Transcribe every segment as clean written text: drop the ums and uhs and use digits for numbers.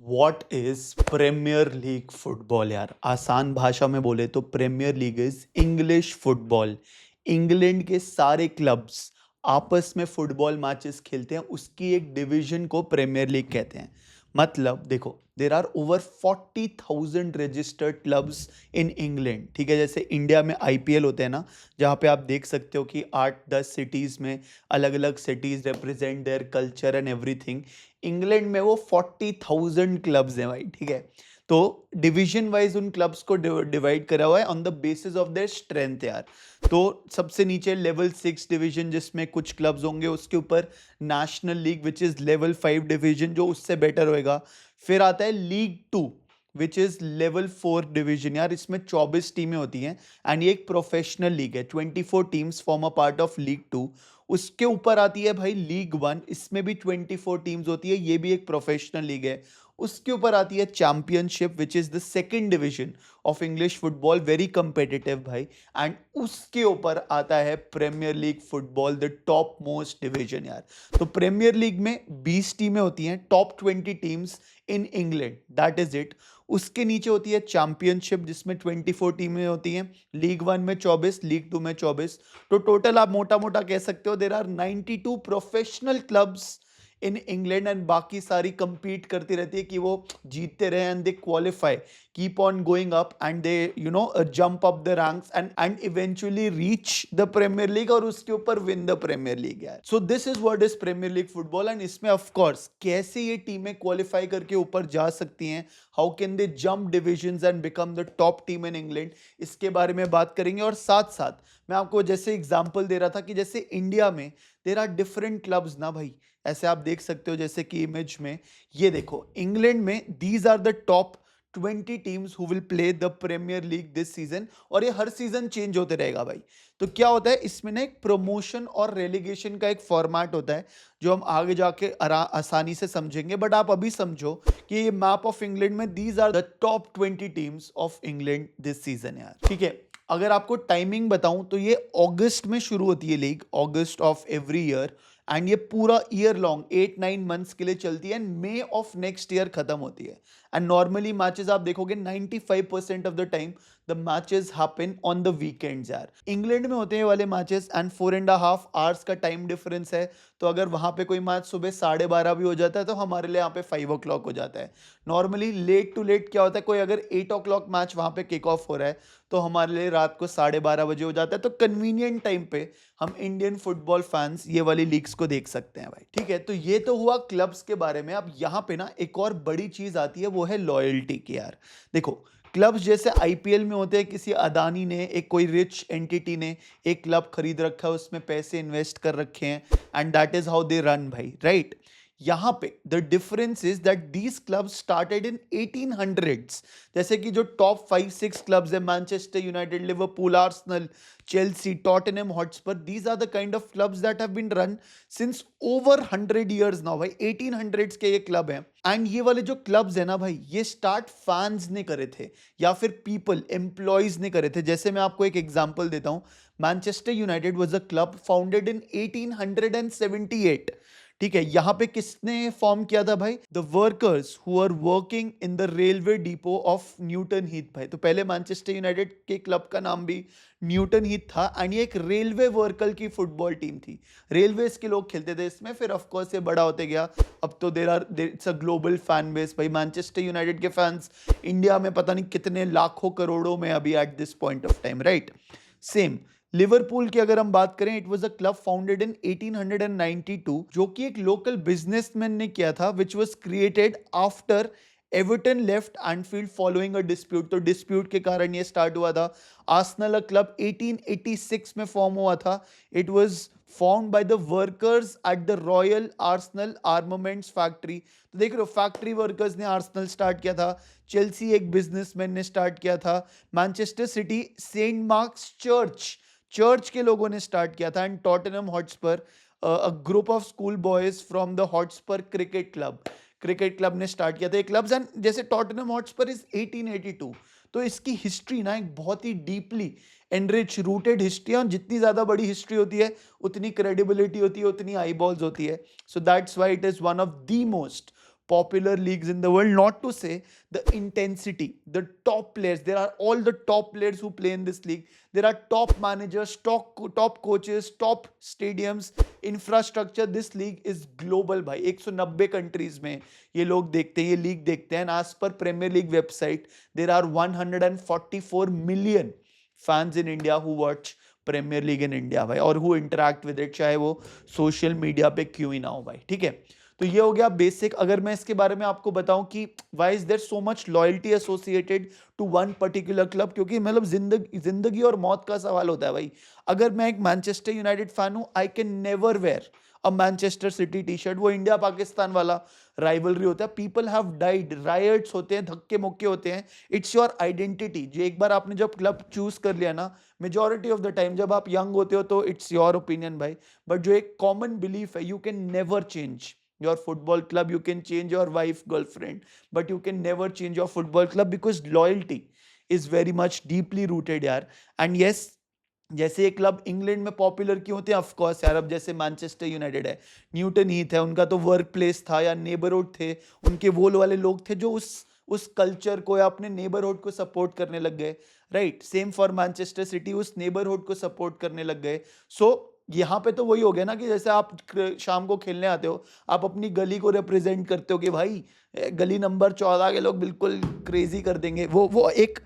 What is premier league football यार। आसान भाषा में बोले तो premier league is English football. England के सारे क्लब्स आपस में फुटबॉल मैचेस खेलते हैं, उसकी एक डिवीजन को प्रीमियर लीग कहते हैं। मतलब देखो, there are over 40,000 registered clubs in England. ठीक है, जैसे इंडिया में आईपीएल होते हैं ना, जहाँ पे आप देख सकते हो कि 8-10 सिटीज़ में अलग अलग cities represent their culture and everything. England में वो 40,000 क्लब्स हैं भाई। ठीक है, तो डिवीजन वाइज उन क्लब्स को डिवाइड करा हुआ है on the basis of their strength यार। तो सबसे नीचे लेवल 6 डिवीजन जिसमें कुछ क्लब्स होंगे, उसके ऊपर national league which is level 5 division जो उससे बेटर होएगा। फिर आता है league 2 which is level 4 division यार, इसमें 24 टीमें होती हैं एंड ये एक प्रोफेशनल लीग है। 24 teams form a part of league 2। उसके ऊपर आती है भाई लीग 1, इसमें भी 24 टीम्स होती है, ये भी एक प्रोफेशनल लीग है। उसके ऊपर आती है championship which is the second division of English football, very competitive भाई। एंड उसके ऊपर आता है premier league football, the top most division यार। तो प्रीमियर लीग में 20 टीमें होती हैं, top 20 teams in England, that is it. उसके नीचे होती है चैंपियनशिप जिसमें 24 टीमें होती हैं, लीग 1 में 24, लीग 2 में 24। तो टोटल आप मोटा मोटा कह सकते हो there are 92 professional clubs in England and बाकी सारी कंपीट करती रहती है कि वो जीतते रहे and they qualify, keep on going up and they jump up the ranks and eventually reach the premiere league और उसके ऊपर विन द प्रीमियर लीग है। So this is what is premier league football. And इसमें of course कैसे ये टीमें qualify करके ऊपर जा सकती हैं, how can they jump divisions and become the top team in England, इसके बारे में बात करेंगे। और साथ साथ मैं आपको जैसे एग्जांपल दे रहा था कि जैसे इंडिया में देयर आर डिफरेंट क्लब्स ना भाई, ऐसे आप देख सकते हो जैसे कि इमेज में ये देखो, इंग्लैंड में these are the top 20 teams who will play the premiere league this season, और ये हर सीजन चेंज होते रहेगा भाई। तो क्या होता है इसमें ना, एक प्रमोशन और रेलीगेशन का एक फॉर्मेट होता है जो हम आगे जाके आसानी से समझेंगे, बट आप अभी समझो कि ये मैप ऑफ इंग्लैंड में these are the top 20 teams of England this season यार। ठीक है, अगर आपको टाइमिंग बताऊं तो ये अगस्त में शुरू होती है league, August of every year, and ये पूरा ईयर लॉन्ग 8-9 मंथ्स के लिए चलती है and May of next year खत्म होती है। एंड नॉर्मली मैचेस आप देखोगे 95% of the time the matches happen on the weekends यार। इंग्लैंड में होते हैं वाले मैचेस एंड 4.5 आवर्स का टाइम डिफरेंस है। तो अगर वहां पे कोई मैच सुबह 12:30 भी हो जाता है तो हमारे लिए यहाँ पे 5 o'clock हो जाता है। नॉर्मली लेट टू लेट क्या होता है, कोई अगर 8 o'clock मैच वहां पे किक ऑफ हो रहा है तो हमारे लिए रात को 12:30 बजे हो जाता है। तो कन्वीनियंट टाइम पे हम इंडियन फुटबॉल फैंस ये वाली लीग्स को देख सकते हैं भाई। ठीक है, तो ये तो हुआ क्लब्स के बारे में। अब यहाँ पे ना एक और बड़ी चीज आती है, वो है लॉयल्टी की यार। देखो, क्लब्स जैसे आईपीएल में होते हैं, किसी अदानी ने, एक कोई रिच एंटिटी ने एक क्लब खरीद रखा है, उसमें पैसे इन्वेस्ट कर रखे हैं and that is how they run भाई, राइट। यहाँ पे the difference is that these clubs started in 1800s। जैसे कि जो टॉप 5-6 क्लब्स है, Manchester United, Liverpool, Arsenal, Chelsea, Tottenham Hotspur, these are the kind of clubs that have been run since over 100 years now भाई। 1800s के ये club हैं and ये वाले जो क्लब्स है ना भाई, ये स्टार्ट फैंस ने करे थे या फिर पीपल एम्प्लॉयज ने करे थे। जैसे मैं आपको एक एग्जांपल देता हूं, Manchester United was a club founded इन 1878। ठीक है, यहां पे किसने फॉर्म किया था भाई? The workers who are working in the railway depot of Newton Heath भाई। तो पहले मैनचेस्टर यूनाइटेड के क्लब का नाम भी न्यूटन हीथ था एंड ये एक रेलवे वर्कर की फुटबॉल टीम थी। रेलवेज के लोग खेलते थे इसमें, फिर ऑफ कोर्स ये बड़ा होते गया। अब तो there are it's a global fan base भाई। मैनचेस्टर यूनाइटेड के फैंस इंडिया में पता नहीं कितने लाखों करोड़ों में अभी at this point of time, right. Same Liverpool की अगर हम बात करें, it was a club founded in 1892 जो कि एक लोकल बिजनेसमैन ने किया था, which was created after Everton left Anfield following a dispute. तो डिस्प्यूट के कारण ये स्टार्ट हुआ था। आर्सेनल क्लब 1886 में फॉर्म हुआ था। It was formed by the workers at the Royal Arsenal armaments factory. तो देख रहे हो, फैक्ट्री वर्कर्स ने आर्सेनल स्टार्ट किया था। चेल्सी एक बिजनेसमैन ने स्टार्ट किया था। Manchester City Saint Mark's church के लोगों ने स्टार्ट किया था। And Tottenham Hotspur a group of school boys from the Hotspur cricket club ने स्टार्ट किया था ये क्लब्स। एंड जैसे टॉटनहम हॉटस्पर इज 1882, तो इसकी हिस्ट्री ना एक बहुत ही डीपली एनरिच रूटेड हिस्ट्री है। और जितनी ज्यादा बड़ी हिस्ट्री होती है उतनी क्रेडिबिलिटी होती है, उतनी आई बॉल्स होती है। So that's why it is one of the most popular leagues in the world. Not to say the intensity, the top players, there are all the top players who play in this league. There are top managers, top coaches, top stadiums, infrastructure. This league is global भाई. 190 countries में ये लोग देखते हैं, ये league देखते हैं. As पर premier league website there are 144 million fans in India who watch premier league in India भाई, और हु इंटरैक्ट विद इट, चाहे वो सोशल मीडिया पे क्यों ही ना हो भाई. ठीक है, तो ये हो गया बेसिक. अगर मैं इसके बारे में आपको बताऊं कि why is there so much loyalty associated to one particular club, क्योंकि मतलब जिंदगी और मौत का सवाल होता है भाई. अगर मैं एक मैनचेस्टर यूनाइटेड फैन हूं, I can never wear a Manchester city T shirt. वो इंडिया पाकिस्तान वाला राइवलरी होता है. पीपल हैव डाइड, रायट्स होते हैं, धक्के मुक्के होते हैं. It's your identity. जो एक बार आपने जब क्लब चूज कर लिया ना, मेजॉरिटी ऑफ द टाइम जब आप यंग होते हो तो इट्स योर ओपिनियन भाई, बट जो एक कॉमन बिलीफ है, you can never change your football club. You can change your wife, girlfriend, but you can never change your football club because loyalty is very much deeply rooted यार. And yes, जैसे ये club England में popular क्यों होते हैं, of course यार. अब जैसे मैनचेस्टर यूनाइटेड है, न्यूटन हीथ है, उनका तो वर्क प्लेस था या नेबरहुड थे, उनके वो वाले लोग थे जो उस कल्चर को या अपने नेबरहुड को सपोर्ट करने लग गए. Right, same for Manchester city, उस नेबरहुड को सपोर्ट करने लग गए. सो यहाँ पे तो वही हो गया ना कि जैसे आप शाम को खेलने आते हो, आप अपनी गली को रिप्रेजेंट करते हो कि भाई गली नंबर 14 के लोग बिल्कुल क्रेजी कर देंगे. वो एक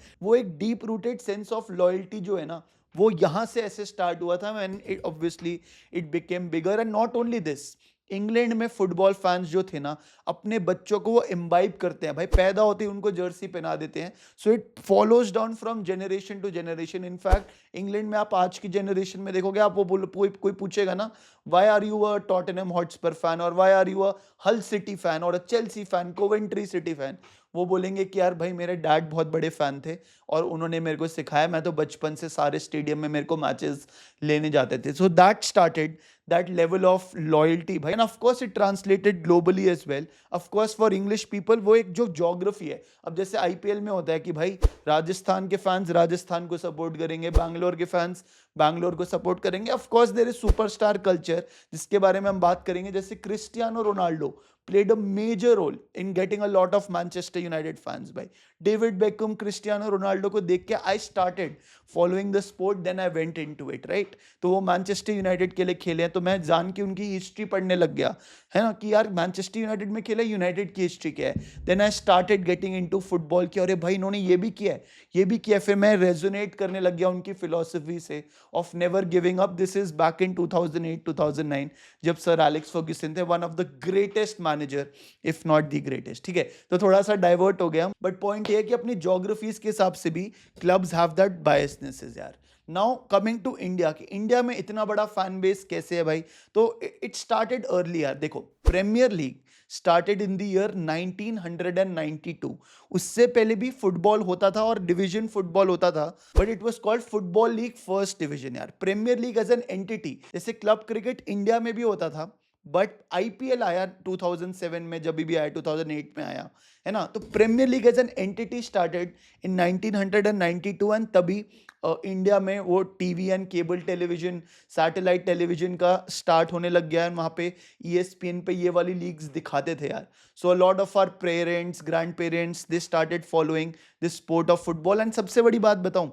deep rooted sense of loyalty जो है ना, वो यहाँ से ऐसे स्टार्ट हुआ था. And obviously it became bigger. And not only this, England में फुटबॉल फैंस जो थे ना, अपने बच्चों को वो इम्बाइब करते हैं भाई. पैदा होते ही उनको जर्सी पहना देते हैं. So it follows down from generation to generation. In fact England में आप आज की जनरेशन में देखोगे, आप वो कोई पूछेगा ना, why are you a Tottenham Hotspur fan, और why are you a Hull City fan, और a Chelsea fan, Coventry City fan, वो बोलेंगे कि यार भाई मेरे डैड बहुत बड़े फैन थे और उन्होंने मेरे को सिखाया. मैं तो बचपन से सारे स्टेडियम में मेरे को मैचेस लेने जाते थे. So that started that level of loyalty भाई. and of course it translated globally as well. of course for English people वो एक जो geography है, अब जैसे IPL में होता है कि भाई राजस्थान के फैंस राजस्थान को सपोर्ट करेंगे, बैंगलोर के फैंस बैंगलोर को सपोर्ट करेंगे. of course there is superstar culture जिसके बारे में हम बात करेंगे. जैसे Cristiano Ronaldo played a major role in getting a lot of Manchester United fans भाई. डेविड बेकम, क्रिस्टियानो रोनाल्डो को देख के I started following the sport, then I went into it, right? तो वो मैनचेस्टर यूनाइटेड के लिए खेले हैं, तो मैं जान के उनकी हिस्ट्री पढ़ने लग गया है ना, कि यार मैनचेस्टर यूनाइटेड में खेला, यूनाइटेड की हिस्ट्री क्या है. Then I started getting into football कि अरे भाई इन्होंने ये भी किया है, ये भी किया है. फिर मैं रेजोनेट करने लग गया उनकी फिलोसफी से of never giving up. This is back in 2008-2009 जब सर एलेक्स फर्ग्यूसन थे, one of the greatest manager if not the greatest. ठीक है, तो थोड़ा सा डाइवर्ट हो गया, बट पॉइंट ये है कि अपनी ज्योग्राफीज के हिसाब से भी क्लब्स हैव दैट बायसनेसेस यार. नाउ कमिंग टू इंडिया, कि इंडिया में इतना बड़ा फैन बेस कैसे है भाई. तो इट स्टार्टेड अर्ली यार. देखो, premier league started in the year 1992. उससे पहले भी फुटबॉल होता था और डिवीजन फुटबॉल होता था, but it was called football league first division यार. Premier league as an entity, जैसे क्लब क्रिकेट इंडिया में भी होता था, बट आईपीएल आया 2007 में, जब भी आया 2008 में आया है ना. तो premier league as an entity started in 1992. And तभी इंडिया में वो TV and cable television, satellite television का स्टार्ट होने लग गया है. वहाँ पे ESPN पे ये वाली लीग्स दिखाते थे यार. So a lot of our parents, grand parents, they started following this sport of football. And सबसे बड़ी बात बताऊं,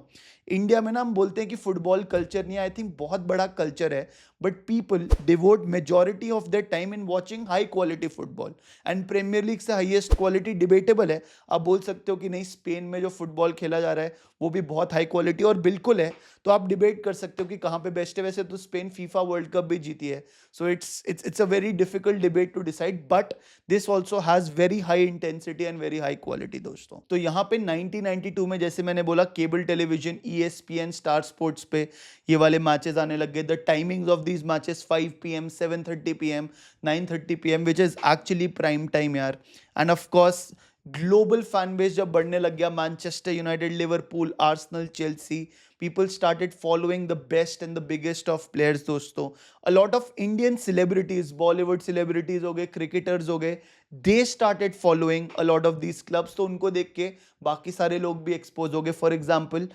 इंडिया में ना हम बोलते हैं कि फुटबॉल कल्चर नहीं है. आई थिंक बहुत बड़ा कल्चर है, but people devote majority of their time in watching high quality football. And premier league से हाईएस्ट क्वालिटी डिबेटेबल है. आप बोल सकते हो कि नहीं, स्पेन में जो फुटबॉल खेला जा रहा है वो भी बहुत हाई क्वालिटी, और बिल्कुल है. तो आप डिबेट कर सकते हो कि कहाँ पे बेस्ट है. वैसे तो स्पेन फीफा वर्ल्ड कप भी जीती है. So it's a very difficult debate to decide, but this also has very high intensity and very high quality दोस्तों. तो यहाँ पे 1992 में, जैसे मैंने बोला, cable television, ESPN, Star Sports पे ये वाले मैचेस आने लग गए. The timings of these matches 5 PM, 7:30 PM, 9:30 PM, which is actually prime time यार. And of course global fan base जब बढ़ने लग गया, Manchester United, Liverpool, Arsenal, Chelsea, people started following the best and the biggest of players दोस्तों. A lot of Indian celebrities, Bollywood celebrities हो गए, cricketers हो गए, they started following a lot of these clubs. तो उनको देख के बाकी सारे लोग भी expose हो गए. For example,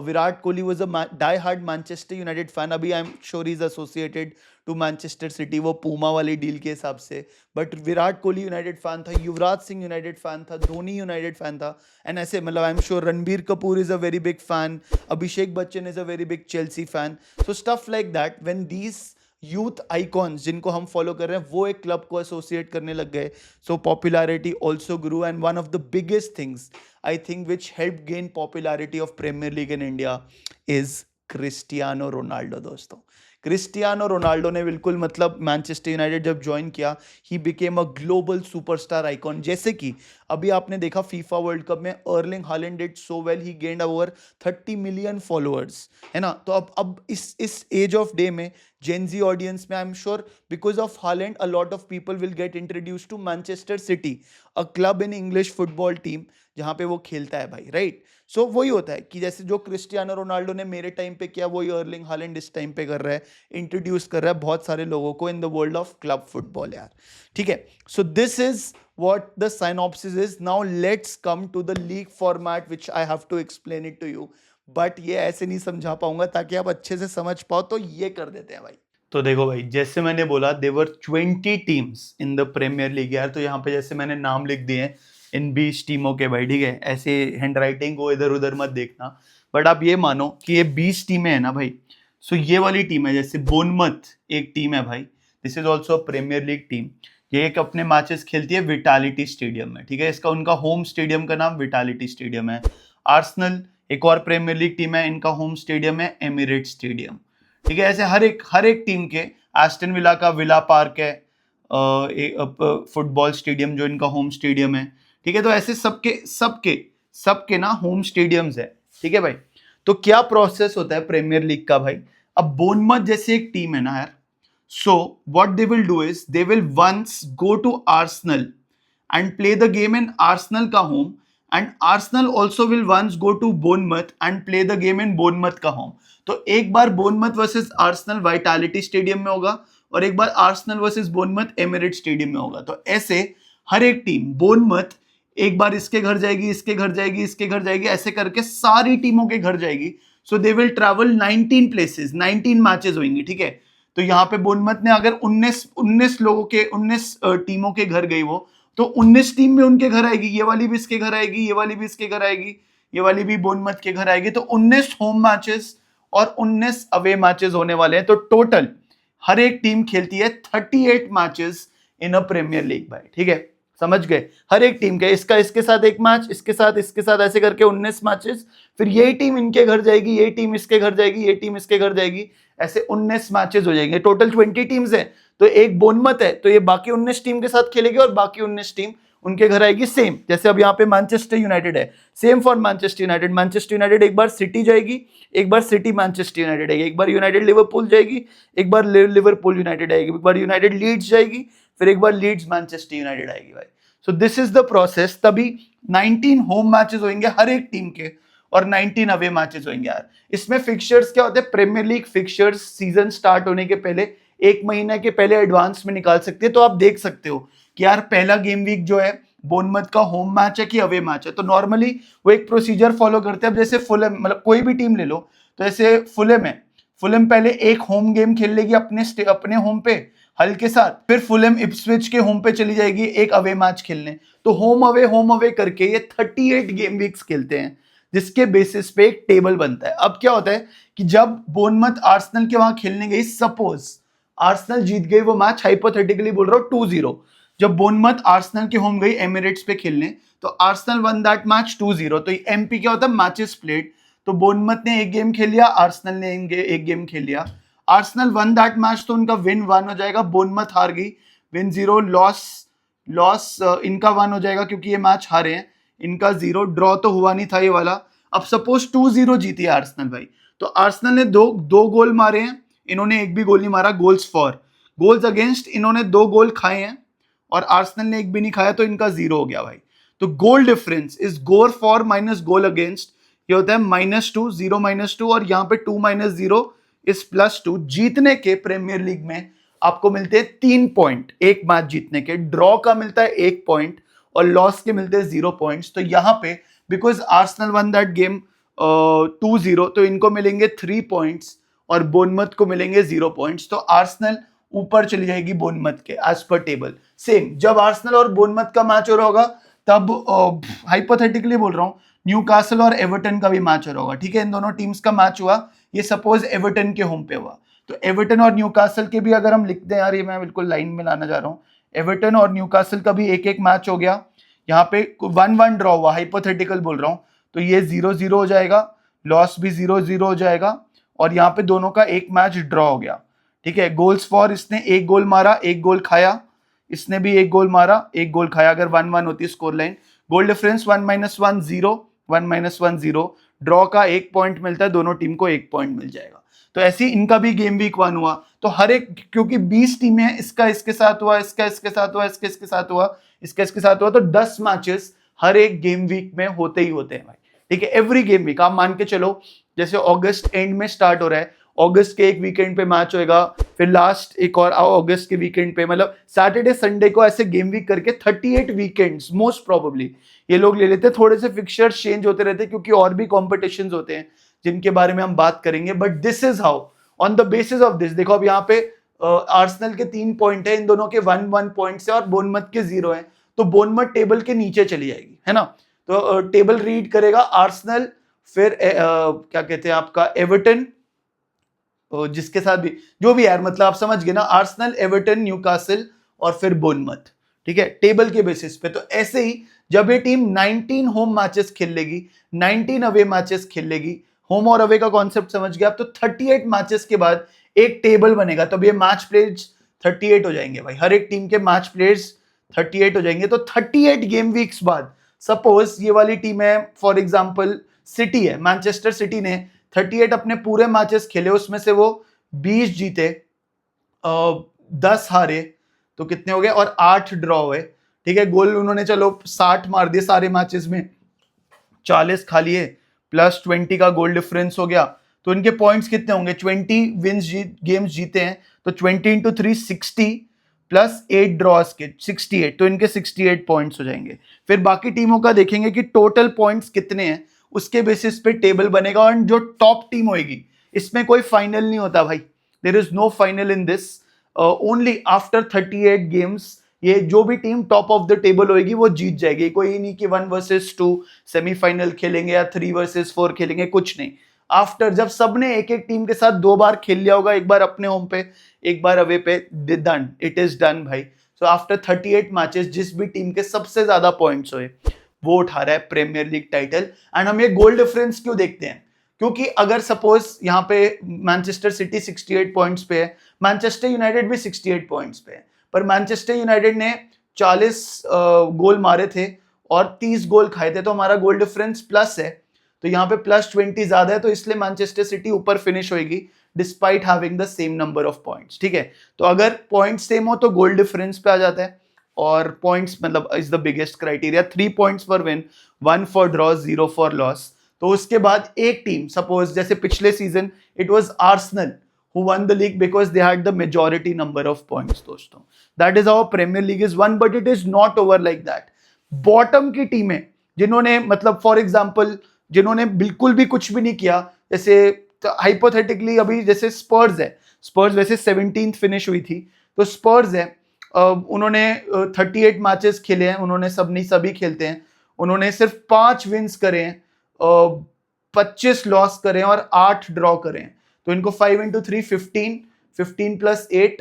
Virat Kohli was a die-hard Manchester United fan. अभी I'm sure he's associated to Manchester City वो पूमा वाली डील के हिसाब से. But Virat Kohli United fan था, युवराज सिंह यूनाइटेड फैन था, धोनी यूनाइटेड फैन था. एंड ऐसे मतलब आई am sure Ranbir Kapoor is a very big fan, Abhishek Bachchan is a very big Chelsea fan. So stuff like that when these youth icons जिनको हम फॉलो कर रहे हैं वो एक क्लब को एसोसिएट करने लग गए, so popularity also grew. And one of the biggest things I think which help gain popularity of premier league in India is Cristiano Ronaldo दोस्तों. क्रिस्टियानो रोनाल्डो ने बिल्कुल मतलब मैनचेस्टर यूनाइटेड जब ज्वाइन किया, he became a global superstar icon. जैसे कि अभी आपने देखा फीफा वर्ल्ड कप में Erling Haaland did so well, he gained over 30 million followers, है ना. तो अब इस एज ऑफ डे में जेनजी ऑडियंस में I am sure because of Haaland a lot of people will get introduce to Manchester City, a club in English football team जहां पे वो खेलता है भाई, राइट. सो वही होता है कि जैसे जो क्रिस्टियानो रोनाल्डो ने मेरे टाइम पे किया वही अर्लिंग हालैंड इस टाइम पे कर रहा है, इंट्रोड्यूस कर रहा है बहुत सारे लोगों को in the world of club football यार. ठीक है, so this is what the synopsis is. Now let's come to the league format which I have to explain it to you, but ये ऐसे नहीं समझा पाऊंगा, ताकि आप अच्छे से समझ पाओ, तो ये कर देते हैं भाई. तो देखो भाई, जैसे मैंने बोला there are 20 teams in the premiere league यार. तो यहाँ पे जैसे मैंने नाम लिख दिए हैं इन 20 टीमों के भाई, ठीक है. ऐसे हैंड राइटिंग को इधर उधर मत देखना, बट आप ये मानो कि ये 20 टीमें हैं ना भाई. सो ये वाली टीम है, जैसे बोनमथ एक टीम है भाई, this is also premier league team. ये एक अपने मैचेस खेलती है विटालिटी स्टेडियम में, ठीक है. इसका उनका होम स्टेडियम का नाम विटालिटी स्टेडियम है. आर्सेनल एक और प्रीमियर लीग टीम है, इनका होम स्टेडियम है एमिरेट्स स्टेडियम, ठीक है. ऐसे हर एक टीम के, एस्टन विला का विला पार्क है फुटबॉल स्टेडियम जो इनका होम स्टेडियम है, ठीक है. तो ऐसे सबके ना होम स्टेडियम्स है, ठीक है भाई. तो क्या प्रोसेस होता है प्रीमियर लीग का भाई. अब बोनमथ जैसे एक टीम है ना यार, so what they will do is they will once go to Arsenal and play the game in Arsenal ka home, and Arsenal also will once go to Bournemouth and play the game in Bournemouth का home. तो एक बार Bournemouth versus Arsenal Vitality Stadium में होगा और एक बार Arsenal versus Bournemouth Emirates Stadium में होगा. तो ऐसे हर एक टीम, बोनमथ एक बार इसके घर जाएगी, इसके घर जाएगी, इसके घर जाएगी, ऐसे करके सारी टीमों के घर जाएगी. So they will travel 19 places, 19 matches होंगे, ठीक है. तो यहाँ पे बोनमथ ने अगर 19 लोगों के 19 टीमों के घर गई वो, तो 19 टीम में उनके घर आएगी, ये वाली भी इसके घर आएगी, ये वाली भी इसके घर आएगी, ये वाली भी बोनमथ के घर आएगी. तो 19 होम मैचेस और 19 अवे मैचेस होने वाले हैं. तो टोटल हर एक टीम खेलती है 38 matches in a premier league भाई, ठीक है. समझ गए, हर एक टीम के इसका इसके साथ एक मैच, इसके साथ ऐसे करके 19 मैचेस. फिर ये टीम इनके घर जाएगी, ये टीम इसके घर जाएगी, ये टीम इसके घर जाएगी, ऐसे 19 मैचेस हो जाएंगे. टोटल 20 टीम्स हैं, तो एक बोनमथ है, तो ये बाकी 19 टीम के साथ खेलेगी और बाकी 19 टीम उनके घर आएगी. सेम जैसे अब यहाँ पे मैनचेस्टर यूनाइटेड है, same for Manchester United. Manchester United एक बार सिटी जाएगी, एक बार सिटी मैनचेस्टर यूनाइटेड आएगी, एक बार यूनाइटेड लिवरपूल जाएगी, एक बार लिवरपूल यूनाइटेड आएगी, एक बार यूनाइटेड लीड्स जाएगी, फिर एक बार लीड्स मैनचेस्टर यूनाइटेड आएगी भाई. सो दिस इज द प्रोसेस. तभी 19 होम मैचेस होंगे हर एक टीम के और 19 अवे मैचेस होंगे यार. इसमें फिक्सचर्स क्या होते हैं, premier league fixtures season start होने के पहले एक महीने के पहले एडवांस में निकाल सकते हैं. तो आप देख सकते हो कि यार पहला गेम वीक जो है बोनमथ का होम मैच है कि अवे मैच है. तो नॉर्मली वो एक प्रोसीजर फॉलो करते हैं. अब जैसे फुलहम, मतलब कोई भी टीम ले लो, तो ऐसे फुलहम है, फुलहम पहले एक होम गेम खेल लेगी अपने होम पे हल के साथ, फिर फुलहम इप्सविच के होम पे चली जाएगी एक अवे मैच खेलने. तो होम अवे करके ये 38 गेम वीक्स खेलते हैं, जिसके बेसिस पे एक टेबल बनता है. अब क्या होता है कि जब बोनमथ आर्सेनल के वहां खेलने गई, सपोज आर्सेनल जीत गई वो मैच, हाइपोथेटिकली बोल रहा हूं 2-0. जब बोनमथ आर्सेनल के होम गई एमिरेट्स पे खेलने, तो आर्सेनल वन दैट मैच 2-0. तो एमपी क्या होता है, मैचेस प्लेड. तो बोनमथ ने एक गेम खेल लिया, आर्सेनल ने एक गेम खेल लिया. आर्सेनल वन दैट मैच, तो उनका विन 1 हो जाएगा. बोनमथ हार गई, विन 0, लॉस इनका 1 हो जाएगा क्योंकि ये मैच हारे हैं. इनका 0, ड्रॉ तो हुआ नहीं था ये वाला. अब सपोज 2-0 जीती है आर्सेनल भाई, तो आर्सेनल ने दो गोल मारे हैं, इन्होंने एक भी गोल नहीं मारा. गोल्स फॉर, गोल्स अगेंस्ट, इन्होंने 2 गोल खाए हैं और आर्सेनल ने एक भी नहीं खाया, तो इनका 0 हो गया भाई. तो goal difference is goal for minus goal against. ये होता है -2, 0-2 और यहाँ पे 2-0 इस +2। जीतने के प्रीमियर लीग में आपको मिलते हैं 3 पॉइंट एक मैच जीतने के, ड्रॉ का मिलता है 1 पॉइंट और लॉस के मिलते हैं 0 पॉइंट्स। तो यहाँ पे because Arsenal one that game 2-0 तो इनको मिलेंगे 3 पॉइंट्स और बोर्नमथ को मिलेंगे 0 पॉइंट्स। तो आर्सेनल ऊपर चली जाएगी बोर्नमथ के एज पर टेबल। सेम जब आर्सेनल और बोर्नमथ का मैच हो रहा होगा तब हाइपोथेटिकली बोल रहा हूँ न्यूकासल और एवर्टन का भी मैच हो रहा होगा, ठीक है। इन दोनों टीम्स का मैच हुआ, ये सपोज एवर्टन के होम पे हुआ, तो एवर्टन और न्यूकासल के भी अगर हम लिखते हैं, यार ये मैं बिल्कुल लाइन में लाना जा रहा हूँ, एवर्टन और न्यूकासल का भी एक एक मैच हो गया, यहाँ पे 1-1 ड्रॉ हुआ, हाइपोथेटिकल बोल रहा हूँ, तो ये 0-0 हो जाएगा, लॉस भी 0-0 हो जाएगा और यहाँ पे दोनों का एक मैच ड्रॉ हो गया, ठीक है। गोल्स फॉर, इसने एक गोल मारा, एक गोल खाया, इसने भी एक गोल मारा, एक गोल खाया, अगर 1-1 होती score line. Goal difference 1-1 0, 1-1 0, draw का 1 पॉइंट मिलता है, दोनों टीम को 1 पॉइंट मिल जाएगा। तो ऐसे ही इनका भी गेम वीक 1 हुआ, तो हर एक, क्योंकि 20 टीमें हैं, इसका इसके साथ हुआ, इसका इसके साथ हुआ, इसके इसके साथ हुआ, इसका इसके साथ हुआ, तो 10 मैचेस हर एक गेम वीक में होते ही होते हैं भाई, ठीक है। एवरी गेम वीक आप मान के चलो, जैसे अगस्त एंड में स्टार्ट हो रहा है, अगस्त के एक वीकेंड पे मैच होएगा, फिर लास्ट एक और अगस्त के वीकेंड पे, मतलब सैटरडे संडे को ऐसे गेम वीक करके 38 वीकेंड्स मोस्ट प्रोबेबली ये लोग ले लेते हैं। थोड़े से फिक्चर्स चेंज होते रहते हैं क्योंकि और भी कॉम्पिटिशन्स होते हैं जिनके बारे में हम बात करेंगे, but this is how, on the basis of this. देखो अब यहाँ पे आर्सेनल के 3 पॉइंट है, इन दोनों के 1-1 पॉइंट है और बोर्नमथ के 0 है, तो बोर्नमथ टेबल के नीचे चली जाएगी, है ना। तो टेबल रीड करेगा आर्सेनल, फिर क्या कहते हैं आपका एवर्टन, जिसके साथ भी जो भी यार, मतलब आप समझ गए ना, आर्सेनल, एवर्टन, न्यूकासल और फिर बोर्नमथ, ठीक है, टेबल के बेसिस पे। तो ऐसे ही जब ये टीम 19 होम मैचेस खेल लेगी, 19 अवे मैचेस खेल लेगी, होम और अवे का कॉन्सेप्ट समझ गया आप, तो 38 मैचेस के बाद एक टेबल बनेगा, तब ये मैच प्लेयर्स 38 हो जाएंगे भाई, हर एक टीम के मैच प्लेयर्स 38 हो जाएंगे। तो 38 गेम वीक्स बाद सपोज ये वाली टीम है, फॉर एग्जांपल सिटी है, मैनचेस्टर सिटी ने 38 अपने पूरे मैचेस खेले, उसमें से वो 20 जीते, 10 हारे, तो कितने हो गए, और 8 ड्रॉ हुए, ठीक है। गोल उन्होंने चलो 60 मार दिए सारे मैचेस में, 40 खा लिए, प्लस 20 का गोल डिफरेंस हो गया, तो इनके पॉइंट्स कितने होंगे, 20 विंस गेम्स जीते हैं, तो 20 into 3 60 प्लस 8 ड्रॉस के 68, तो इनके 68 पॉइंट्स हो जाएंगे। फिर बाकी टीमों का देखेंगे कि टोटल पॉइंट्स कितने हैं, उसके बेसिस पे टेबल बनेगा, और जो टॉप टीम होगी, इसमें कोई फाइनल नहीं होता भाई, there is no final in this, only after 38 games ये जो भी team top of the table होगी वो जीत जाएगी। कोई नहीं कि 1 वर्सेस 2 सेमीफाइनल खेलेंगे या 3 वर्सेस 4 खेलेंगे, कुछ नहीं। आफ्टर जब सबने एक एक टीम के साथ 2 बार खेल लिया होगा, एक बार अपने होम पे, एक बार अवे पे, डन, इट इज डन भाई। सो आफ्टर 38 मैचेस जिस भी टीम के सबसे ज्यादा पॉइंट्स हुए वो उठा रहा है प्रीमियर लीग टाइटल। एंड हम ये गोल डिफरेंस क्यों देखते हैं, क्योंकि अगर सपोज यहाँ पे मैनचेस्टर सिटी 68 पॉइंट्स पे है, मैनचेस्टर यूनाइटेड भी 68 पॉइंट्स पे है, पर मैनचेस्टर यूनाइटेड ने 40 गोल मारे थे और 30 गोल खाए थे, तो हमारा गोल डिफरेंस प्लस है, तो यहाँ पे प्लस 20 ज्यादा है, तो इसलिए मैनचेस्टर सिटी ऊपर फिनिश होगी despite having the same number of points, ठीक है। तो अगर पॉइंट सेम हो तो गोल डिफरेंस पे आ जाता है, और पॉइंट्स मतलब is the biggest criteria, 3 points for win, 1 for draw, 0 for loss. तो उसके बाद एक टीम, सपोज जैसे पिछले season it was Arsenal who won the league because they had the majority number of points दोस्तों। that is how Premier League is won, but it is not over like that। Bottom की टीमें जिन्होंने, मतलब for example जिन्होंने बिल्कुल भी कुछ भी नहीं किया, जैसे हाइपोथेटिकली अभी जैसे स्पर्स है, स्पर्स वैसे 17th फिनिश हुई थी, तो स्पर्स है, उन्होंने 38 मैचेस खेले हैं, उन्होंने सभी खेलते हैं, उन्होंने सिर्फ 5 विन्स करे हैं, 25 लॉस करें और 8 ड्रॉ करें, तो इनको 5 into 3 15, 15 plus 8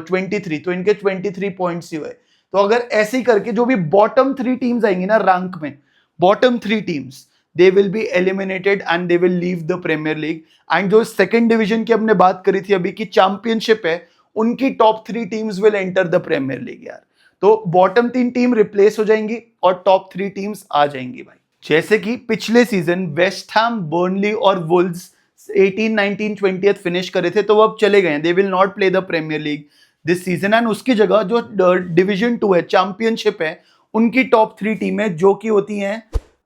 23, तो इनके 23 पॉइंट्स ही हुए। तो अगर ऐसे ही करके जो भी बॉटम 3 टीम्स आएंगी ना रैंक में, bottom 3 teams they will be eliminated and they will leave the premiere League. And जो सेकंड डिवीजन की हमने बात करी थी अभी की चैंपियनशिप है, उनकी top 3 teams will enter the premiere league यार। तो बॉटम 3 टीम रिप्लेस हो जाएंगी और टॉप 3 टीम्स आ जाएंगी भाई। जैसे कि पिछले सीजन वेस्ट हैम, बर्नली और वुल्व्स 18, 19, 20th फिनिश करे थे, तो वो अब चले गए, they will not play the premiere league this season. And उसकी जगह जो डिवीजन 2 है, चैंपियनशिप है, उनकी टॉप 3 टीमें जो कि होती हैं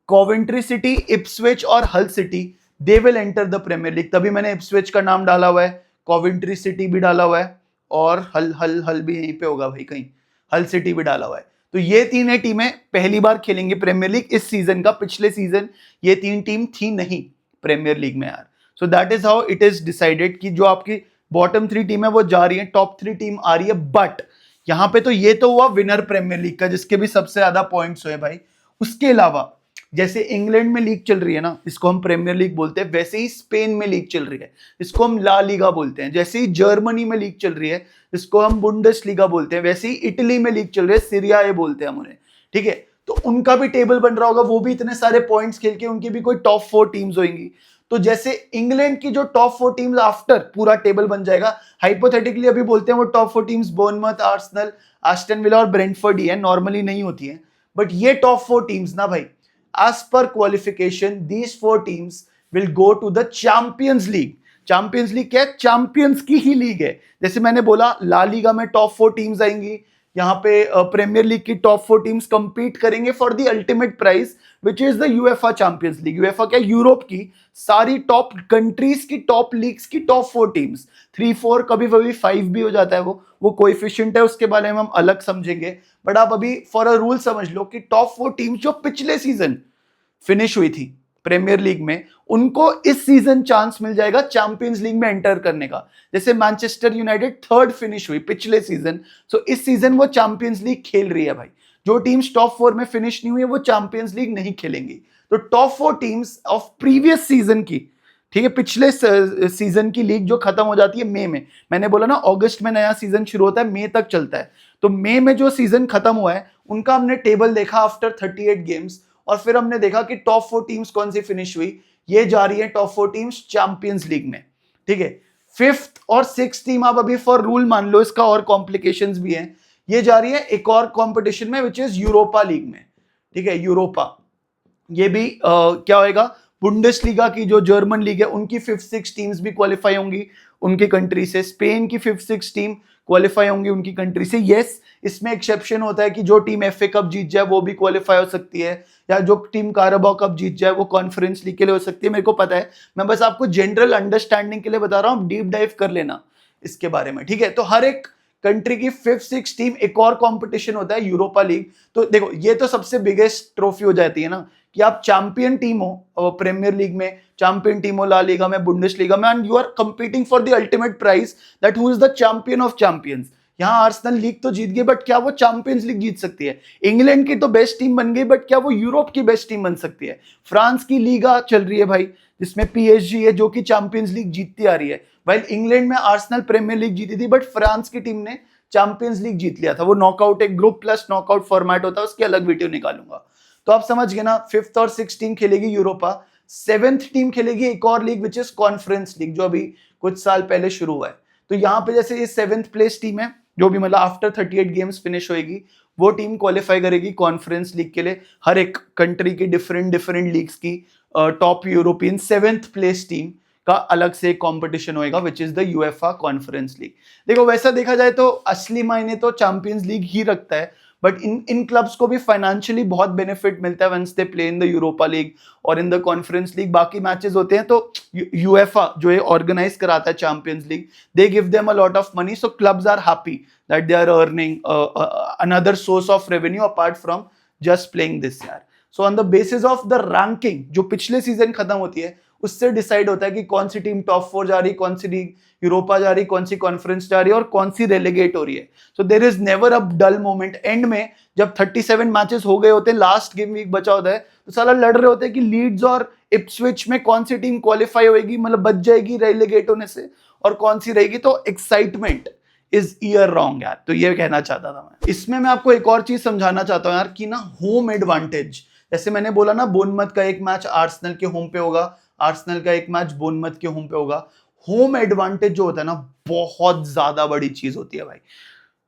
कॉवेंट्री सिटी, इप्सविच और Hull City, they will enter the premiere League. तभी मैंने इप्सविच का नाम डाला हुआ है, कॉवेंट्री सिटी भी डाला हुआ है और हल हल हल भी यहीं पे होगा भाई कहीं, हल सिटी भी डाला हुआ है। तो ये तीन टीमें पहली बार खेलेंगे प्रीमियर लीग इस सीजन का। पिछले सीजन ये तीन टीम थी नहीं प्रीमियर लीग में यार। So that is how it is decided कि जो आपकी बॉटम 3 टीम है वो जा रही है, टॉप 3 टीम आ रही है। बट यहां पे तो ये तो हुआ विनर प्रीमियर लीग का, जिसके भी सबसे ज्यादा पॉइंट्स हुए भाई। उसके अलावा जैसे इंग्लैंड में लीग चल रही है ना, इसको हम प्रीमियर लीग बोलते हैं, वैसे ही स्पेन में लीग चल रही है, इसको हम ला लीगा बोलते हैं। जैसे ही जर्मनी में लीग चल रही है, इसको हम बुंडेस लीगा बोलते हैं। वैसे ही इटली में लीग चल रही है, सीरिया ए बोलते हैं हम उन्हें, ठीक है। तो उनका भी टेबल बन रहा होगा, वो भी इतने सारे पॉइंट्स खेल के उनकी भी कोई टॉप 4 टीम्स होंगी। तो जैसे इंग्लैंड की जो टॉप 4 टीम्स आफ्टर पूरा टेबल बन जाएगा, हाइपोथेटिकली अभी बोलते हैं वो top 4 teams Bournemouth, Arsenal, Aston villa और ब्रेंटफोर्ड ही है, नॉर्मली नहीं होती है। बट ये टॉप 4 टीम्स ना भाई, as per qualification these 4 teams will go to the Champions League। Champions league क्या है? चैंपियंस की ही लीग है। जैसे मैंने बोला ला लीगा में टॉप 4 टीम्स आएंगी, यहाँ पे प्रीमियर लीग की टॉप 4 टीम्स कंपीट करेंगे for the ultimate prize which is the UEFA Champions League. UEFA क्या? यूरोप की सारी टॉप कंट्रीज की टॉप लीग्स की टॉप 4 टीम्स, 3-4 कभी कभी 5 भी हो जाता है, वो कोएफिशिएंट है, उसके बारे में हम अलग समझेंगे। बट आप अभी फॉर अ रूल समझ लो कि टॉप 4 टीम्स जो पिछले सीजन फिनिश हुई थी प्रीमियर लीग में, उनको इस सीजन चांस मिल जाएगा चैंपियंस लीग में एंटर करने का। जैसे मैनचेस्टर यूनाइटेड 3rd फिनिश हुई पिछले सीजन, सो इस सीजन वो चैंपियंस लीग खेल रही है भाई। जो टीम्स टॉप 4 में फिनिश नहीं हुई है वो चैंपियंस लीग नहीं खेलेंगी। तो top 4 teams of previous season की, ठीक है, पिछले सीजन की लीग जो खत्म हो जाती है मई में, मैंने बोला ना अगस्त में नया सीजन शुरू होता है, मई तक चलता है। तो मई में जो सीजन खत्म हुआ है उनका हमने टेबल देखा आफ्टर 38 गेम्स, और फिर हमने देखा कि टॉप 4 टीम्स कौन सी फिनिश हुई। ये जा रही है टॉप 4 टीम्स चैंपियंस लीग में, ठीक है। 5th और 6th टीम आप अभी फॉर रूल मान लो, इसका और कॉम्प्लिकेशंस भी हैं, ये जा रही है एक और कंपटीशन में विच इज यूरोपा लीग में, ठीक है। यूरोपा ये भी क्या होएगा, बुंडेसलीगा की जो जर्मन लीग है उनकी 5th-6th टीम्स भी क्वालिफाई होंगी उनकी कंट्री से, स्पेन की 5th-6th टीम क्वालिफाई होंगी उनकी कंट्री से। यस, इसमें एक्सेप्शन होता है कि जो टीम एफए कप जीत जाए वो भी क्वालिफाई हो सकती है, या जो टीम कारबाओ कप जीत जाए वो कॉन्फ्रेंस लीग के लिए हो सकती है। मेरे को पता है, मैं बस आपको जनरल अंडरस्टैंडिंग के लिए बता रहा हूं, डीप डाइव कर लेना इसके बारे में, ठीक है। तो हर एक कंट्री की 5th-6th टीम एक और कंपटीशन होता है यूरोपा लीग। तो देखो ये तो सबसे बिगेस्ट ट्रॉफी हो जाती है ना कि आप चैंपियन टीम हो प्रीमियर लीग में, चैंपियन टीम हो ला लीगा में, बुंडेसलीगा में, and you are competing for the ultimate prize that who is the champion of champions. यहां आर्सेनल लीग तो जीत गई, बट क्या वो चैंपियंस लीग जीत सकती है? इंग्लैंड की तो बेस्ट टीम बन गई, बट क्या वो यूरोप की बेस्ट टीम बन सकती है? फ्रांस की लीगा चल रही है भाई, जिसमें पीएसजी है जो कि चैंपियंस लीग जीतती आ रही है। भाई इंग्लैंड में आर्सेनल प्रीमियर लीग जीती थी, बट फ्रांस की टीम ने चैंपियंस लीग जीत लिया था। वो नॉकआउट, एक ग्रुप प्लस नॉकआउट फॉर्मेट होता है, उसकी अलग वीडियो निकालूंगा। तो आप समझ गए ना, 5th और 6th टीम खेलेगी यूरोपा, 7th टीम खेलेगी एक और league which is conference league, जो अभी कुछ साल पहले शुरू हुआ है। तो यहाँ पे जैसे ये 7th प्लेस टीम है, जो भी मतलब आफ्टर 38 गेम्स फिनिश होएगी, वो टीम क्वालिफाई करेगी कॉन्फ्रेंस लीग के लिए। हर एक कंट्री की डिफरेंट लीग्स की top European 7th place team का अलग से एक कंपटीशन होएगा विच is the UEFA conference league. देखो वैसा देखा जाए तो असली मायने तो चैंपियंस लीग ही रखता है, बट इन क्लब्स को भी फाइनेंशियली बहुत बेनिफिट मिलता है once they play in the Europa League और इन द कॉन्फ्रेंस लीग। बाकी मैचेस होते हैं तो यूएफए जो है ऑर्गेनाइज कराता है champions league, they give them a lot of money, so clubs are happy that they are earning another source of revenue apart from just playing this यार। So on the basis of the ranking जो पिछले season खत्म होती है, उससे decide होता है कि कौन सी टीम टॉप 4 जा रही, कौन सी लीग यूरोपा जा रही, कौन सी कॉन्फ्रेंस जा रही है और कौन सी रेलेगेट हो रही है। So there is never a dull moment. End में जब 37 मैचेस हो गए होते हैं, लास्ट गेम वीक बचा होता है, तो साला लड़ रहे होते हैं कि लीड्स और इप्सविच में कौन सी टीम क्वालिफाई होगी, मतलब बच जाएगी रेलेगेट होने से, और कौन सी रहेगी। तो एक्साइटमेंट इज ईयर रॉन्ग यार। तो ये कहना चाहता था मैं। इसमें मैं आपको एक और चीज समझाना चाहता हूँ यार कि ना होम एडवांटेज, जैसे मैंने बोला ना बोर्नमथ का एक मैच आर्सेनल के होम पे होगा, आर्सेनल का एक मैच बोर्नमथ के होम पे होगा। होम एडवांटेज जो होता है ना, बहुत ज्यादा बड़ी चीज होती है भाई।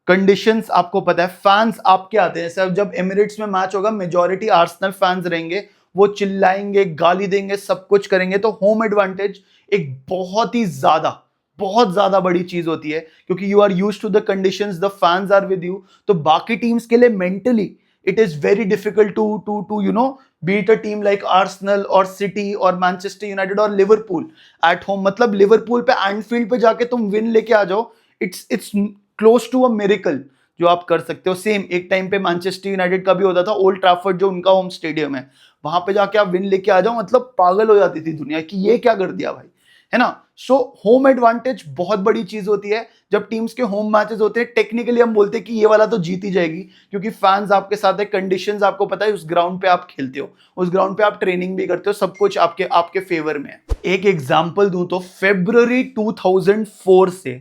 कंडीशंस आपको पता है, फैंस आपके आते हैं, जैसे जब एमिरेट्स में मैच होगा मेजॉरिटी आर्सेनल फैंस रहेंगे, वो चिल्लाएंगे, गाली देंगे, सब कुछ करेंगे। तो होम एडवांटेज एक बहुत ज्यादा बड़ी चीज होती है, क्योंकि you are used to the conditions, the fans are with you. तो बाकी टीम्स के लिए mentally It is very difficult to beat a team like Arsenal or City or Manchester United or Liverpool at home. मतलब Liverpool पे Anfield पे जाके तुम win लेके आ जाओ, it's close to a miracle जो आप कर सकते हो. सेम एक टाइम पे मैनचेस्टर यूनाइटेड का भी होता था, ओल्ड ट्रैफर्ड जो उनका होम स्टेडियम है, वहां पे जाके आप विन लेके आ जाओ, मतलब पागल हो जाती थी दुनिया कि ये क्या कर दिया भाई, है ना. सो होम एडवांटेज बहुत बड़ी चीज होती है. जब टीम्स के होम मैचेस होते हैं, टेक्निकली हम बोलते हैं कि ये वाला तो जीत ही जाएगी, क्योंकि फैंस आपके साथ है, कंडीशंस आपको पता है, उस ग्राउंड पे आप खेलते हो, उस ग्राउंड पे आप ट्रेनिंग भी करते हो, सब कुछ आपके आपके फेवर में है. एक एग्जांपल दूं तो फरवरी 2004 से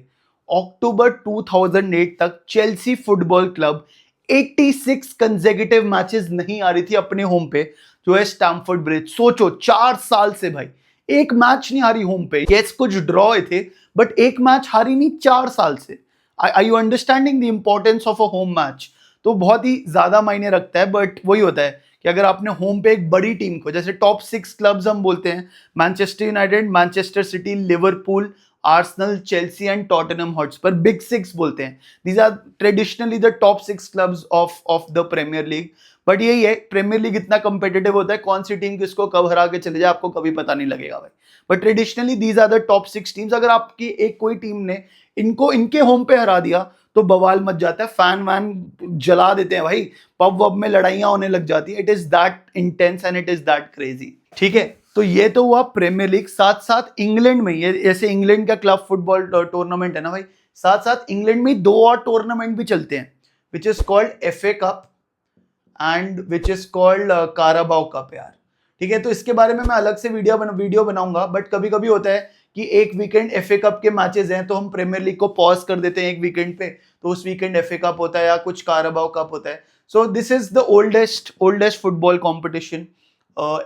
अक्टूबर 2008 तक Chelsea football club 86 consecutive matches नहीं आ रही थी अपने होम पे, जो है स्टैमफोर्ड ब्रिज. सोचो 4 साल से भाई एक मैच नहीं हारी होम पे. यस कुछ ड्रॉ थे, बट एक मैच हारी नहीं 4 साल से. I you understanding the importance of a home match. तो बहुत ही ज्यादा मायने रखता है. बट वही होता है कि अगर आपने होम पे एक बड़ी टीम को, जैसे टॉप 6 क्लब्स हम बोलते हैं, Manchester United, Manchester City, Liverpool, Arsenal, Chelsea and Tottenham Hotspur, big 6 बोलते हैं. These are traditionally the top 6 clubs of the premiere League. But यही है, प्रीमियर लीग इतना कंपेटिटिव होता है, कौन सी टीम किसको कब हरा के चले जाए आपको कभी पता नहीं लगेगा भाई. But traditionally these are the top 6 teams. अगर आपकी एक कोई टीम ने इनको इनके होम पे हरा दिया तो बवाल मच जाता है, फैन वैन जला देते हैं भाई, पब वब में लड़ाइयां होने लग जाती है. It is that intense and it is that crazy. ठीक है, तो ये तो हुआ प्रीमियर लीग. साथ साथ इंग्लैंड में, ये जैसे इंग्लैंड का क्लब फुटबॉल टूर्नामेंट है ना भाई, साथ साथ इंग्लैंड में 2 और टूर्नामेंट भी चलते हैं, which is called FA cup and which is called Carabao cup यार. ठीक है, तो इसके बारे में मैं अलग से वीडियो बनाऊंगा. बट कभी कभी होता है कि एक वीकेंड FA कप के मैचेस हैं तो हम प्रीमियर लीग को पॉज कर देते हैं एक वीकेंड पे, तो उस वीकेंड FA कप होता है या कुछ काराबाओ कप होता है. So this is the oldest football competition,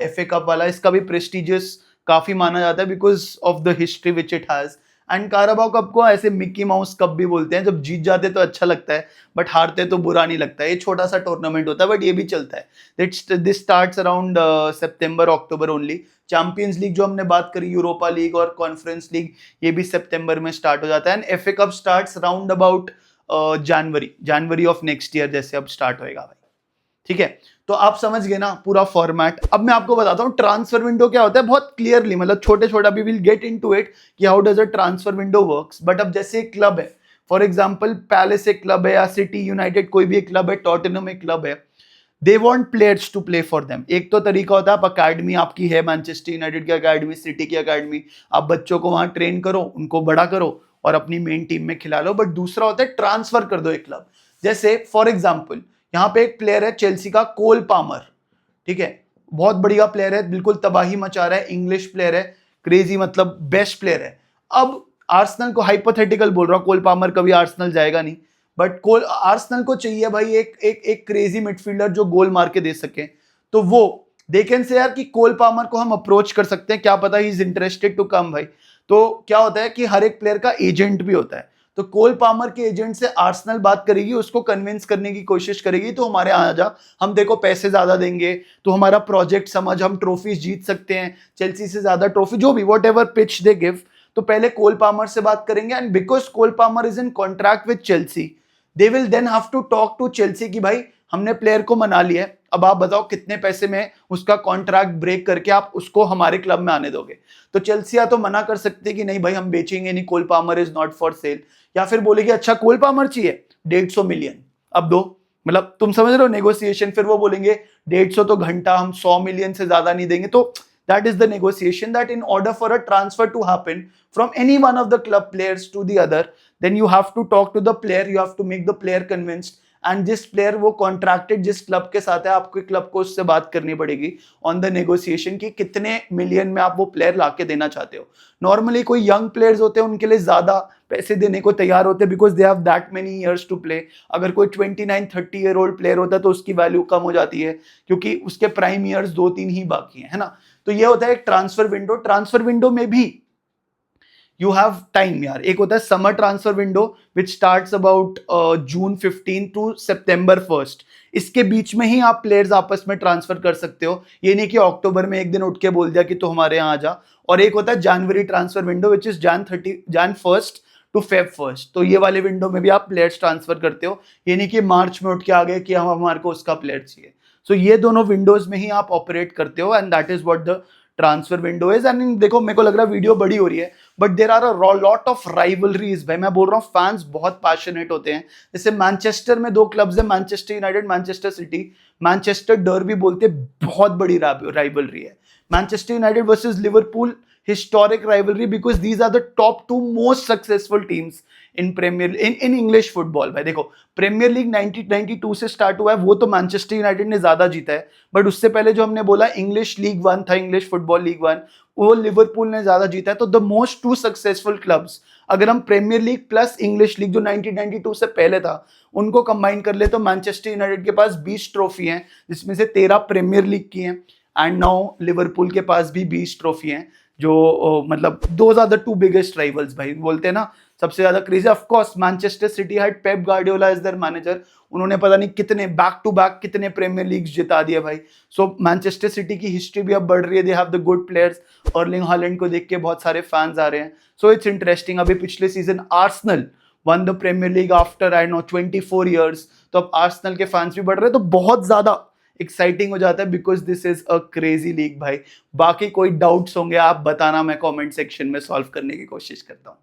FA cup वाला. इसका भी प्रेस्टिजियस काफी माना जाता है because of the history which it has. And Carabao cup को ऐसे मिक्की माउस कप भी बोलते हैं. जब जीत जाते तो अच्छा लगता है, बट हारते तो बुरा नहीं लगता है. ये छोटा सा टूर्नामेंट होता है, बट ये भी चलता है. This starts around September October only. Champions league जो हमने बात करी, यूरोपा लीग और कॉन्फ्रेंस लीग, ये भी सितंबर में स्टार्ट हो जाता है. And FA cup starts around about January of next year, जैसे अब स्टार्ट होएगा भाई. ठीक है, तो आप समझ गए ना पूरा फॉर्मेट. अब मैं आपको बताता हूं ट्रांसफर विंडो क्या होता है, बहुत क्लियरली, मतलब छोटे छोटा भी विल गेट इनटू इट कि how does a transfer window works. But अब जैसे एक क्लब है, फॉर एग्जांपल पैलेस एक क्लब है, या सिटी यूनाइटेड कोई भी एक क्लब है, टॉटनहम एक क्लब है, they want players to play for them. एक तो तरीका होता है, आप अकेडमी आपकी है, मैनचेस्टर यूनाइटेड की अकेडमी, सिटी की अकेडमी, आप बच्चों को वहां ट्रेन करो, उनको बड़ा करो और अपनी मेन टीम में खिला लो. बट दूसरा होता है ट्रांसफर कर दो एक क्लब. जैसे फॉर एग्जाम्पल यहाँ पे एक प्लेयर है चेल्सी का, कोल पामर. ठीक है, बहुत बढ़िया प्लेयर है, बिल्कुल तबाही मचा रहा है, इंग्लिश प्लेयर है, क्रेजी, मतलब बेस्ट प्लेयर है. अब आर्सेनल को, हाइपोथेटिकल बोल रहा हूं, कोल पामर कभी आर्सेनल जाएगा नहीं, बट आर्सेनल को चाहिए भाई एक क्रेजी मिडफील्डर जो गोल मार के दे सके. तो वो देखें से यार कि कोल पामर को हम अप्रोच कर सकते हैं, क्या पता he is interested to come भाई. तो क्या होता है कि हर एक प्लेयर का एजेंट भी होता है. तो कोल पामर के एजेंट से आर्सेनल बात करेगी, उसको कन्विंस करने की कोशिश करेगी, तो हमारे यहाँ आ जा, हम देखो पैसे ज्यादा देंगे, तो हमारा प्रोजेक्ट समझ, हम ट्रॉफीज जीत सकते हैं, चेल्सी से ज्यादा ट्रॉफी, जो भी whatever pitch they give. तो पहले कोल पामर से बात करेंगे. And because Cole Palmer is in contract with Chelsea, they will then have to talk to Chelsea कि भाई हमने प्लेयर को मना लिया है, अब आप बताओ कितने पैसे में उसका कॉन्ट्रैक्ट ब्रेक करके आप उसको हमारे क्लब में आने दोगे. तो चेल्सी या तो मना कर सकते हैं कि नहीं भाई हम बेचेंगे नहीं, Cole Palmer is not for sale, या फिर बोलेगी अच्छा कोल पामर चाहिए 150 मिलियन अब दो. मतलब तुम समझ रहे हो नेगोशिएशन. फिर वो बोलेंगे 150 तो घंटा, हम 100 मिलियन से ज्यादा नहीं देंगे. तो that is the negotiation, that in order for a transfer to happen from any one of the club players to the other, then you have to talk to the player, you have to make the player convinced. And जिस player वो contracted जिस club के साथ है, आपके club को उससे बात करनी पड़ेगी ऑन द नेगोशिएशन कि कितने मिलियन में आप वो प्लेयर लाके देना चाहते हो. नॉर्मली कोई यंग प्लेयर्स होते हैं उनके लिए ज्यादा पैसे देने को तैयार होते हैं, because they have that many years to play. अगर कोई 29-30 ईयर ओल्ड प्लेयर होता है तो उसकी वैल्यू कम हो जाती है, क्योंकि उसके प्राइम ईयर्स 2-3 ही बाकी है ना. तो ये होता है एक ट्रांसफर विंडो. ट्रांसफर विंडो में भी यू हैव टाइम यार. एक होता है summer transfer window which starts about June 15 to September 1. इसके बीच में ही आप प्लेयर्स आपस में ट्रांसफर कर सकते हो. ये नहीं कि अक्टूबर में एक दिन उठ के बोल दिया कि तो हमारे यहाँ आ जा. और एक होता है January transfer window which is Jan 1 to Feb first. तो ये वाले विंडो में भी आप प्लेयर्स ट्रांसफर करते हो, ये नहीं कि मार्च में उठ के आ गए कि हम हमारे को उसका प्लेयर चाहिए। सो ये दोनों विंडोज में ही आप ऑपरेट करते हो, and that is what the transfer window is. And देखो, मेरे को लग रहा है वीडियो बड़ी हो रही है, but there are a lot of rivalries भाई। मैं बोल रहा हूँ फैंस बहुत पैशनेट होते हैं। जैसे मैनचेस्टर में दो क्लब्स है, Manchester United, Manchester city. Manchester derby बोलते, बहुत बड़ी राइवलरी है। Manchester United versus Liverpool, historic rivalry because these are the top two most successful teams in English football। भाई देखो, प्रीमियर लीग 1992 से स्टार्ट हुआ है, वो तो मैनचेस्टर यूनाइटेड ने ज्यादा जीता है, बट उससे पहले जो हमने बोला इंग्लिश लीग वन था, इंग्लिश फुटबॉल लीग वन, वो लिवरपूल ने ज्यादा जीता है। तो the most two successful clubs, अगर हम Premier League plus English League जो 1992 से पहले था उनको कंबाइन कर ले, तो मैनचेस्टर यूनाइटेड के पास 20 ट्रॉफी हैं, जिसमें से 13 प्रीमियर लीग की हैं, एंड नाउ लिवरपूल के पास भी 20 ट्रॉफी हैं। जो मतलब those are the two biggest rivals भाई, बोलते हैं ना सबसे ज्यादा crazy. Of course Manchester City had Pep Guardiola as their manager, उन्होंने पता नहीं कितने बैक टू बैक कितने प्रीमियर लीग्स जिता दिए भाई। सो मैनचेस्टर सिटी की हिस्ट्री भी अब बढ़ रही है, they have the good players. Erling Haaland को देख के बहुत सारे फैंस आ रहे हैं, सो इट्स इंटरेस्टिंग। अभी पिछले season Arsenal won the premiere League after I know 24 years, तो अब आर्सेनल के फैंस भी बढ़ रहे हैं, तो बहुत ज्यादा एक्साइटिंग हो जाता है because this is a crazy league भाई। बाकी कोई डाउट्स होंगे आप बताना, मैं कमेंट सेक्शन में सॉल्व करने की कोशिश करता हूँ।